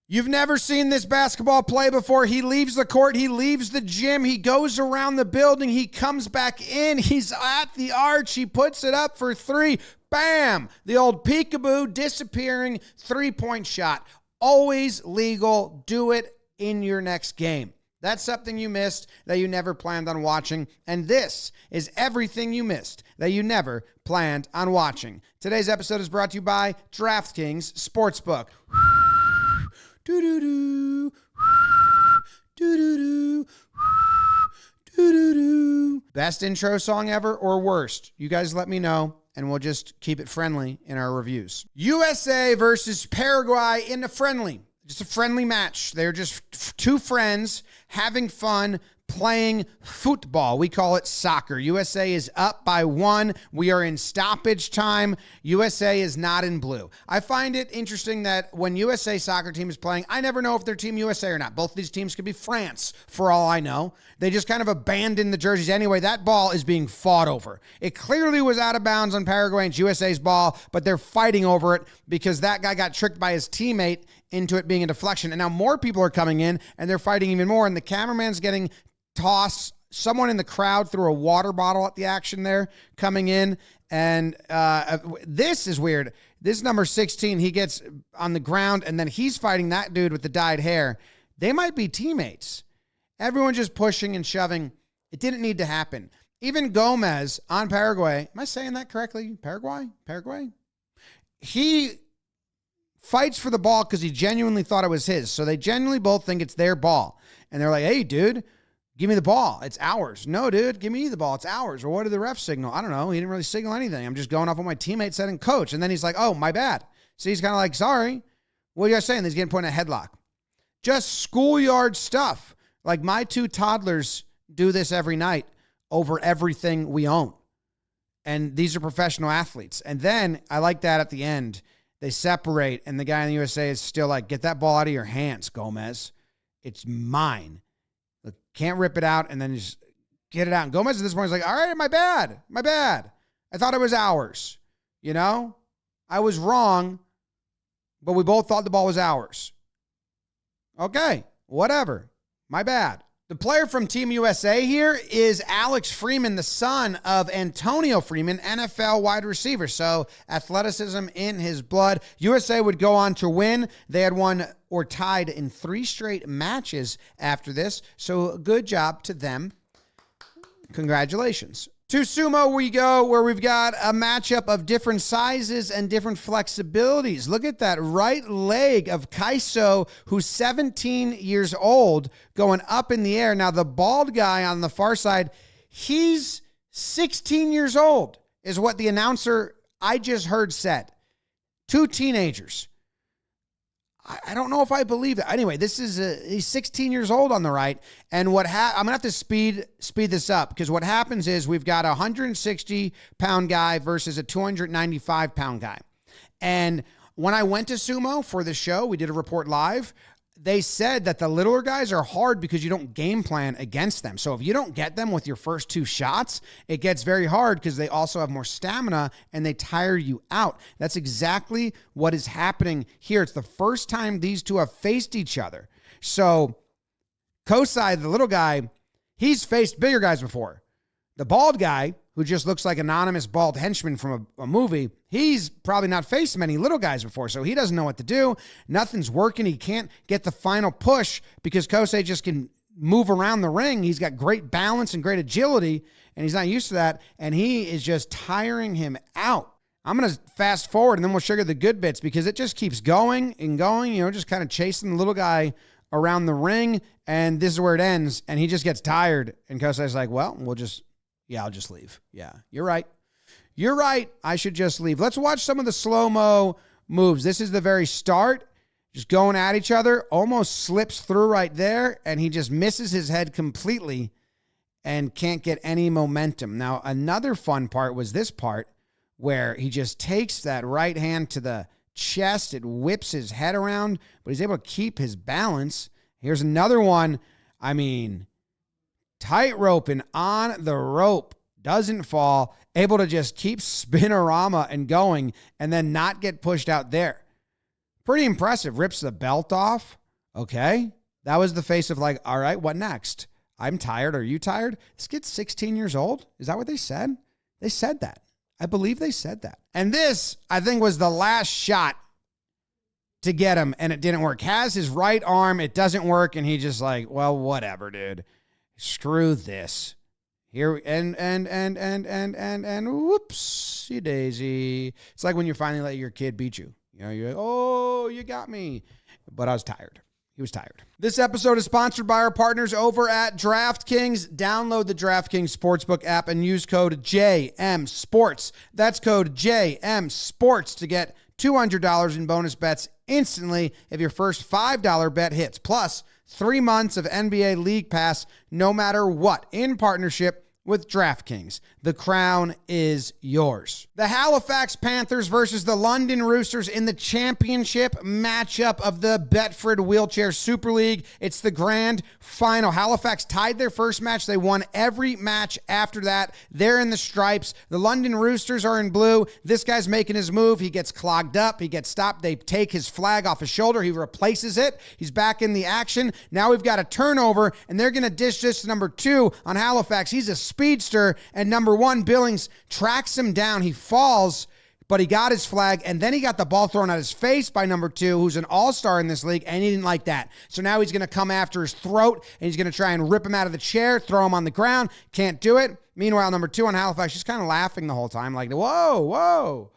You've never seen this basketball play before. He leaves the court. He leaves the gym. He goes around the building. He comes back in. He's at the arch. He puts it up for three. Bam! The old peekaboo disappearing three-point shot. Always legal. Do it in your next game. That's something you missed that you never planned on watching. And this is everything you missed that you never planned on watching. Today's episode is brought to you by DraftKings Sportsbook. Do-do-do. Do-do-do. Do-do-do. Best intro song ever or worst? You guys let me know, and we'll just keep it friendly in our reviews. USA versus Paraguay in a friendly. Just a friendly match. They're just two friends having fun playing football. We call it soccer. USA is up by 1. We are in stoppage time. USA is not in blue. I find it interesting that when USA soccer team is playing, I never know if they're Team USA or not. Both these teams could be France, for all I know. They just kind of abandoned the jerseys. Anyway, that ball is being fought over. It clearly was out of bounds on Paraguay and USA's ball, but they're fighting over it because that guy got tricked by his teammate into it being a deflection. And now more people are coming in, and they're fighting even more, and the cameraman's getting tossed. Someone in the crowd threw a water bottle at the action there coming in. And this is weird. This number 16, he gets on the ground, and then he's fighting that dude with the dyed hair. They might be teammates. Everyone just pushing and shoving. It didn't need to happen. Even Gomez on Paraguay. Am I saying that correctly? Paraguay? He fights for the ball because he genuinely thought it was his. So they genuinely both think it's their ball. And they're like, hey, dude, give me the ball. It's ours. No, dude, give me the ball. It's ours. Or what did the ref signal? I don't know. He didn't really signal anything. I'm just going off what my teammate said and coach. And then he's like, oh, my bad. So he's kind of like, sorry. What are you guys saying? He's getting put in a headlock. Just schoolyard stuff. Like my two toddlers do this every night over everything we own. And these are professional athletes. And then I like that at the end. They separate, and the guy in the USA is still like, get that ball out of your hands, Gomez. It's mine. Look, can't rip it out and then just get it out. And Gomez at this point is like, all right, my bad. I thought it was ours. You know, I was wrong, but we both thought the ball was ours. Okay, whatever. My bad. The player from Team USA here is Alex Freeman, the son of Antonio Freeman, NFL wide receiver. So athleticism in his blood. USA would go on to win. They had won or tied in 3 straight matches after this. So good job to them. Congratulations. To sumo we go, where we've got a matchup of different sizes and different flexibilities. Look at that right leg of Kaiso, who's 17 years old, going up in the air. Now, the bald guy on the far side, he's 16 years old, is what the announcer I just heard said. 2 teenagers. I don't know if I believe it. Anyway, he's 16 years old on the right. And I'm going to have to speed this up, because what happens is we've got a 160-pound guy versus a 295-pound guy. And when I went to sumo for the show, we did a report live. They said that the littler guys are hard because you don't game plan against them. So if you don't get them with your first 2 shots, it gets very hard because they also have more stamina and they tire you out. That's exactly what is happening here. It's the first time these two have faced each other. So Kosai, the little guy, he's faced bigger guys before. The bald guy, who just looks like an anonymous bald henchman from a movie, he's probably not faced many little guys before, so he doesn't know what to do. Nothing's working. He can't get the final push because Kosei just can move around the ring. He's got great balance and great agility, and he's not used to that, and he is just tiring him out. I'm going to fast forward, and then we'll show you the good bits, because it just keeps going and going, just kind of chasing the little guy around the ring, and this is where it ends, and he just gets tired, and Kosei's like, well, I'll just leave. Yeah, you're right. I should just leave. Let's watch some of the slow-mo moves. This is the very start. Just going at each other. Almost slips through right there, and he just misses his head completely and can't get any momentum. Now, another fun part was this part where he just takes that right hand to the chest. It whips his head around, but he's able to keep his balance. Here's another one. Tight roping on the rope, doesn't fall, able to just keep spinorama and going and then not get pushed out there. Pretty impressive. Rips the belt off. Okay. That was the face of like, all right, what next? I'm tired. Are you tired? This kid's 16 years old. Is that what they said? They said that. I believe they said that. And this, I think, was the last shot to get him, and it didn't work. Has his right arm. It doesn't work, and he just like, well, whatever, dude. Screw this. Here and whoopsie daisy. It's like when you finally let your kid beat you. You know, you're like, oh, you got me. But I was tired. He was tired. This episode is sponsored by our partners over at DraftKings. Download the DraftKings Sportsbook app and use code JMSports. That's code JMSports to get $200 in bonus bets instantly if your first $5 bet hits. Plus, 3 months of NBA League Pass no matter what, in partnership with DraftKings. The crown is yours. The Halifax Panthers versus the London Roosters in the championship matchup of the Betfred Wheelchair Super League. It's the grand final. Halifax tied their first match. They won every match after that. They're in the stripes. The London Roosters are in blue. This guy's making his move. He gets clogged up. He gets stopped. They take his flag off his shoulder. He replaces it. He's back in the action. Now we've got a turnover, and they're going to dish this to number 2 on Halifax. He's a speedster, and number 1, Billings, tracks him down. He falls, but he got his flag, and then he got the ball thrown at his face by number 2, who's an all-star in this league, and he didn't like that. So now he's going to come after his throat, and he's going to try and rip him out of the chair, throw him on the ground. Can't do it. Meanwhile, number 2 on Halifax, she's kind of laughing the whole time, like, whoa,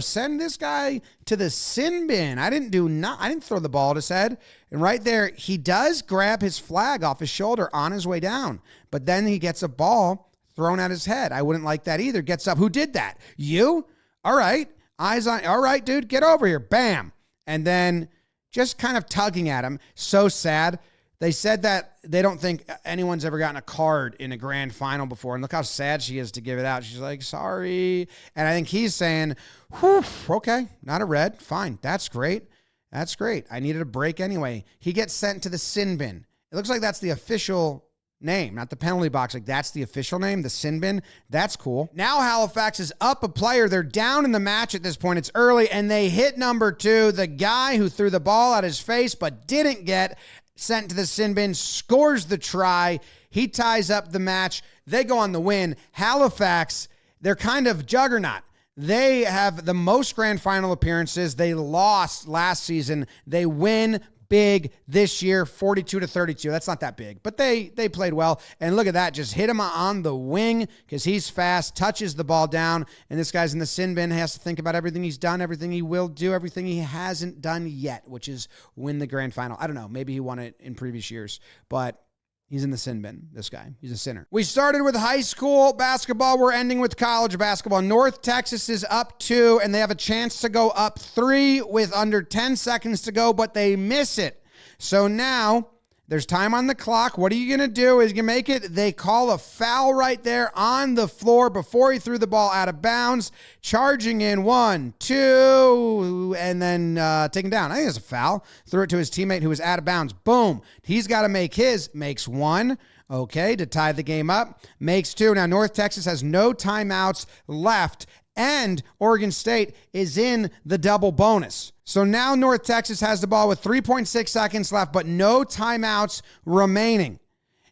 send this guy to the sin bin. I didn't throw the ball at his head. And right there, he does grab his flag off his shoulder on his way down, but then he gets a ball thrown at his head. I wouldn't like that either. Gets up. Who did that? You? All right. Eyes on. All right, dude, get over here. Bam. And then just kind of tugging at him. So sad. They said that they don't think anyone's ever gotten a card in a grand final before. And look how sad she is to give it out. She's like, sorry. And I think he's saying, whew, okay, not a red. Fine. That's great. That's great. I needed a break anyway. He gets sent to the sin bin. It looks like that's the official name, not the penalty box. Like, that's the official name, the sin bin. That's cool. Now Halifax is up a player. They're down in the match at this point. It's early, and they hit number 2, the guy who threw the ball at his face but didn't get sent to the sin bin, scores the try. He ties up the match. They go on the win. Halifax, they're kind of juggernaut. They have the most grand final appearances. They lost last season. They win big this year, 42-32. That's not that big, but they played well. And look at that, just hit him on the wing because he's fast, touches the ball down, and this guy's in the sin bin, has to think about everything he's done, everything he will do, everything he hasn't done yet, which is win the grand final. I don't know, maybe he won it in previous years, but he's in the sin bin, this guy. He's a sinner. We started with high school basketball. We're ending with college basketball. North Texas is up 2, and they have a chance to go up 3 with under 10 seconds to go, but they miss it. So now there's time on the clock. What are you going to do? Is you make it? They call a foul right there on the floor before he threw the ball out of bounds. Charging in 1, 2, and then taken down. I think it's a foul. Threw it to his teammate who was out of bounds. Boom. He's got to make his. Makes 1. Okay, to tie the game up. Makes 2. Now, North Texas has no timeouts left, and Oregon State is in the double bonus. So now North Texas has the ball with 3.6 seconds left, but no timeouts remaining.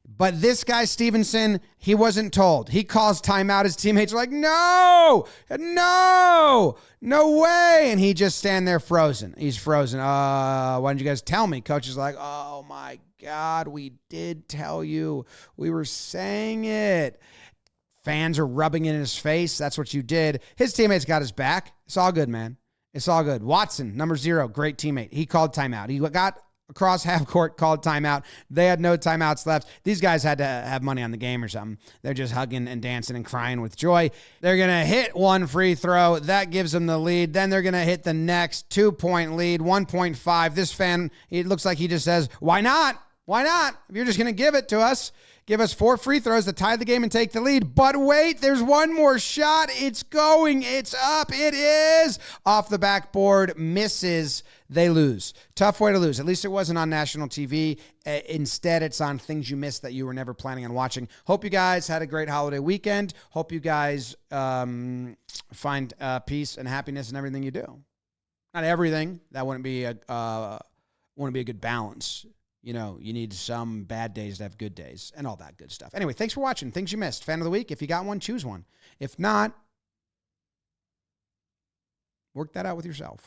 But this guy, Stevenson, he wasn't told. He calls timeout. His teammates are like, no way. And he just stand there frozen. He's frozen. Why didn't you guys tell me? Coach is like, oh my God, we did tell you. We were saying it. Fans are rubbing it in his face. That's what you did. His teammates got his back. It's all good, man. It's all good. Watson, number 0, great teammate. He called timeout. He got across half court, called timeout. They had no timeouts left. These guys had to have money on the game or something. They're just hugging and dancing and crying with joy. They're going to hit 1 free throw. That gives them the lead. Then they're going to hit the next 2-point lead, 1.5. This fan, it looks like he just says, why not? Why not? If you're just going to give it to us. Give us 4 free throws to tie the game and take the lead. But wait, there's one more shot. It's going. It's up. It is. Off the backboard. Misses. They lose. Tough way to lose. At least it wasn't on national TV. Instead, it's on things you missed that you were never planning on watching. Hope you guys had a great holiday weekend. Hope you guys find peace and happiness in everything you do. Not everything. That wouldn't be a good balance. You know, you need some bad days to have good days and all that good stuff. Anyway, thanks for watching. Things you missed. Fan of the week. If you got one, choose one. If not, work that out with yourself.